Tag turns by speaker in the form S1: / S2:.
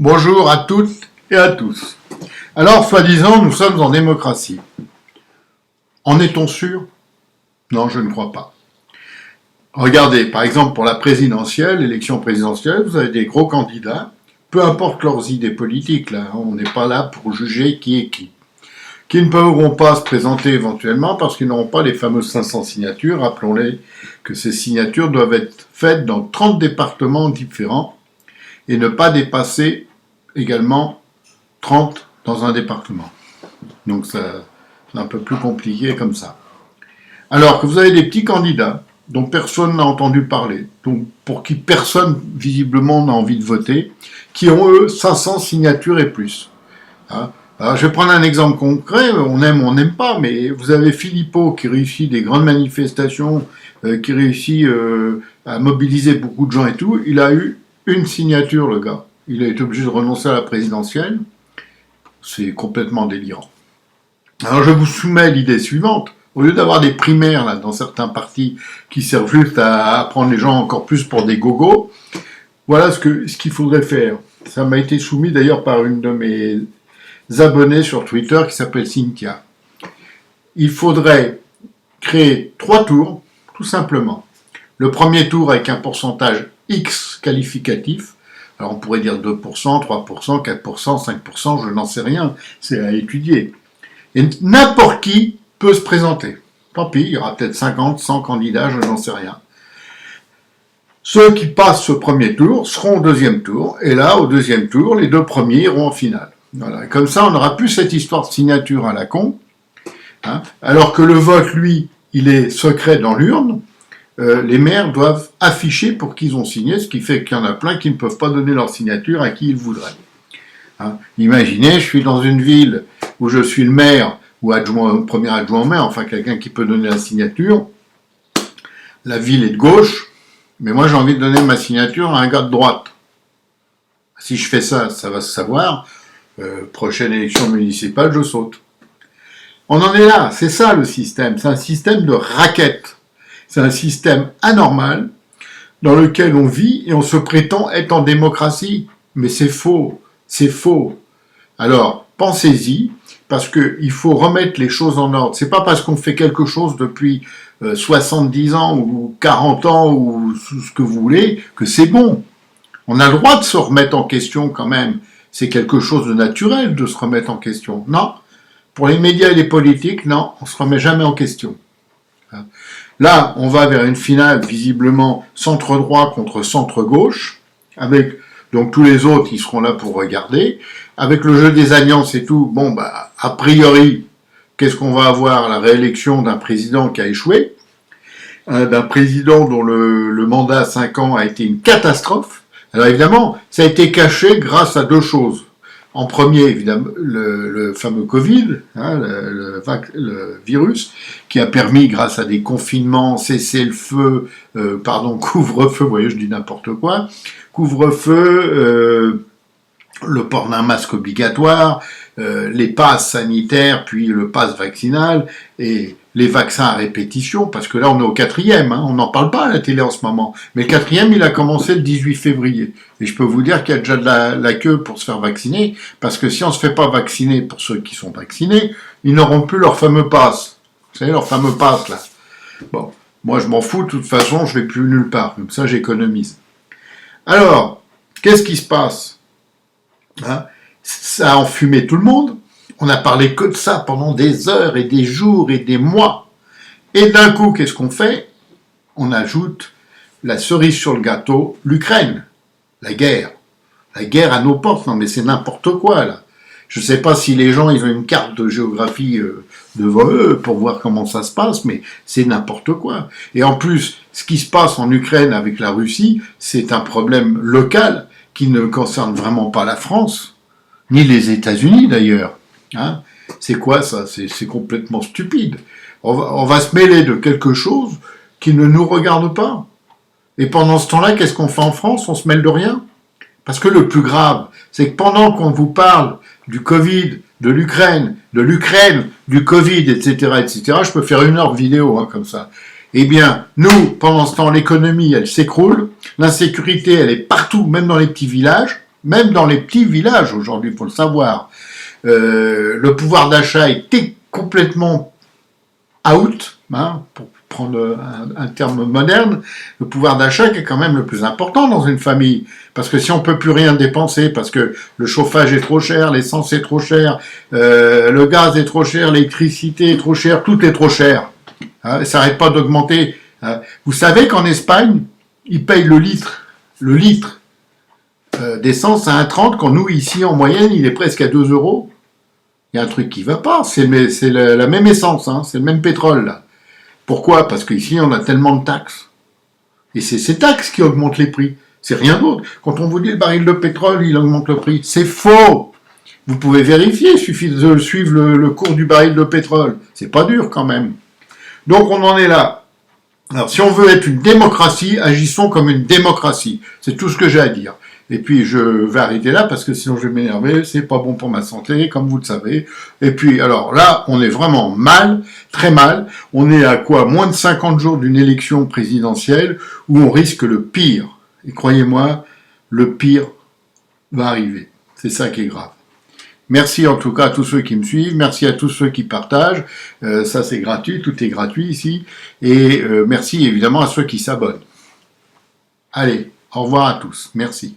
S1: Bonjour à toutes et à tous. Alors, soi-disant, nous sommes en démocratie. En est-on sûr? Non, je ne crois pas. Regardez, par exemple, pour la présidentielle, l'élection présidentielle, vous avez des gros candidats, peu importe leurs idées politiques, là, on n'est pas là pour juger qui est qui ne pourront pas se présenter éventuellement parce qu'ils n'auront pas les fameuses 500 signatures. Rappelons-les que ces signatures doivent être faites dans 30 départements différents et ne pas dépasser également 30 dans un département. Donc c'est un peu plus compliqué comme ça. Alors que vous avez des petits candidats dont personne n'a entendu parler, donc pour qui personne visiblement n'a envie de voter, qui ont eux 500 signatures et plus. Alors je vais prendre un exemple concret, on aime ou on n'aime pas, mais vous avez Philippot qui réussit des grandes manifestations, qui réussit à mobiliser beaucoup de gens et tout, il a eu une signature le gars. Il a été obligé de renoncer à la présidentielle. C'est complètement délirant. Alors je vous soumets l'idée suivante. Au lieu d'avoir des primaires là, dans certains partis qui servent juste à prendre les gens encore plus pour des gogos, voilà ce qu'il faudrait faire. Ça m'a été soumis d'ailleurs par une de mes abonnés sur Twitter qui s'appelle Cynthia. Il faudrait créer 3 tours, tout simplement. Le premier tour avec un pourcentage X qualificatif. Alors on pourrait dire 2%, 3%, 4%, 5%, je n'en sais rien, c'est à étudier. Et n'importe qui peut se présenter. Tant pis, il y aura peut-être 50, 100 candidats, je n'en sais rien. Ceux qui passent ce premier tour seront au deuxième tour, et là, au deuxième tour, les 2 premiers iront en finale. Voilà. Et comme ça, on n'aura plus cette histoire de signature à la con, alors que le vote, lui, il est secret dans l'urne. Les maires doivent afficher pour qu'ils ont signé, ce qui fait qu'il y en a plein qui ne peuvent pas donner leur signature à qui ils voudraient. Imaginez, je suis dans une ville où je suis le maire, ou premier adjoint au maire, enfin quelqu'un qui peut donner la signature. La ville est de gauche, mais moi j'ai envie de donner ma signature à un gars de droite. Si je fais ça, ça va se savoir. Prochaine élection municipale, je saute. On en est là, c'est ça le système, c'est un système de raquette. C'est un système anormal dans lequel on vit et on se prétend être en démocratie. Mais c'est faux, c'est faux. Alors, pensez-y, parce qu'il faut remettre les choses en ordre. C'est pas parce qu'on fait quelque chose depuis 70 ans ou 40 ans ou ce que vous voulez que c'est bon. On a le droit de se remettre en question quand même. C'est quelque chose de naturel de se remettre en question. Non, pour les médias et les politiques, non, on se remet jamais en question. Là, on va vers une finale visiblement centre-droit contre centre-gauche, avec donc tous les autres, ils seront là pour regarder, avec le jeu des alliances et tout. Bon, a priori, qu'est-ce qu'on va avoir? La réélection d'un président qui a échoué, d'un président dont le mandat à 5 ans a été une catastrophe. Alors évidemment, ça a été caché grâce à 2 choses. En premier, évidemment, le fameux Covid, le virus, qui a permis, grâce à des confinements, cessez-le-feu, couvre-feu, vous voyez, je dis n'importe quoi, couvre-feu, le port d'un masque obligatoire, les passes sanitaires, puis le pass vaccinal, et les vaccins à répétition, parce que là on est au 4e, on n'en parle pas à la télé en ce moment, mais le 4e il a commencé le 18 février, et je peux vous dire qu'il y a déjà de la queue pour se faire vacciner, parce que si on ne se fait pas vacciner pour ceux qui sont vaccinés, ils n'auront plus leur fameux pass, vous savez leur fameux pass là. Bon, moi je m'en fous, de toute façon je vais plus nulle part, comme ça j'économise. Alors, qu'est-ce qui se passe? Ça a enfumé tout le monde. On a parlé que de ça pendant des heures et des jours et des mois. Et d'un coup, qu'est-ce qu'on fait? On ajoute la cerise sur le gâteau, l'Ukraine, la guerre. La guerre à nos portes, non mais c'est n'importe quoi là. Je ne sais pas si les gens ils ont une carte de géographie devant eux pour voir comment ça se passe, mais c'est n'importe quoi. Et en plus, ce qui se passe en Ukraine avec la Russie, c'est un problème local qui ne concerne vraiment pas la France, ni les États-Unis d'ailleurs. C'est quoi ça? C'est complètement stupide. On va se mêler de quelque chose qui ne nous regarde pas. Et pendant ce temps-là, qu'est-ce qu'on fait en France? On se mêle de rien. Parce que le plus grave, c'est que pendant qu'on vous parle du Covid, de l'Ukraine, du Covid, etc., je peux faire 1 heure de vidéo comme ça. Eh bien, nous, pendant ce temps, l'économie, elle s'écroule, l'insécurité, elle est partout, même dans les petits villages, Même dans les petits villages, aujourd'hui, il faut le savoir, le pouvoir d'achat était complètement out, hein, pour prendre un terme moderne, le pouvoir d'achat qui est quand même le plus important dans une famille. Parce que si on peut plus rien dépenser, parce que le chauffage est trop cher, l'essence est trop cher, le gaz est trop cher, l'électricité est trop cher, tout est trop cher. Hein, ça n'arrête pas d'augmenter. Hein. Vous savez qu'en Espagne, ils payent le litre d'essence à 1,30, quand nous, ici, en moyenne, il est presque à 2 euros. Il y a un truc qui va pas, c'est la même essence, hein, c'est le même pétrole, là. Pourquoi? Parce qu'ici, on a tellement de taxes. Et c'est ces taxes qui augmentent les prix. C'est rien d'autre. Quand on vous dit le baril de pétrole, il augmente le prix. C'est faux. Vous pouvez vérifier, il suffit de suivre le cours du baril de pétrole. C'est pas dur quand même. Donc on en est là. Alors si on veut être une démocratie, agissons comme une démocratie. C'est tout ce que j'ai à dire. Et puis je vais arrêter là parce que sinon je vais m'énerver, c'est pas bon pour ma santé, comme vous le savez. Et puis alors là, on est vraiment mal, très mal. On est à quoi? Moins de 50 jours d'une élection présidentielle où on risque le pire. Et croyez-moi, le pire va arriver. C'est ça qui est grave. Merci en tout cas à tous ceux qui me suivent, merci à tous ceux qui partagent, ça c'est gratuit, tout est gratuit ici, et merci évidemment à ceux qui s'abonnent. Allez, au revoir à tous, merci.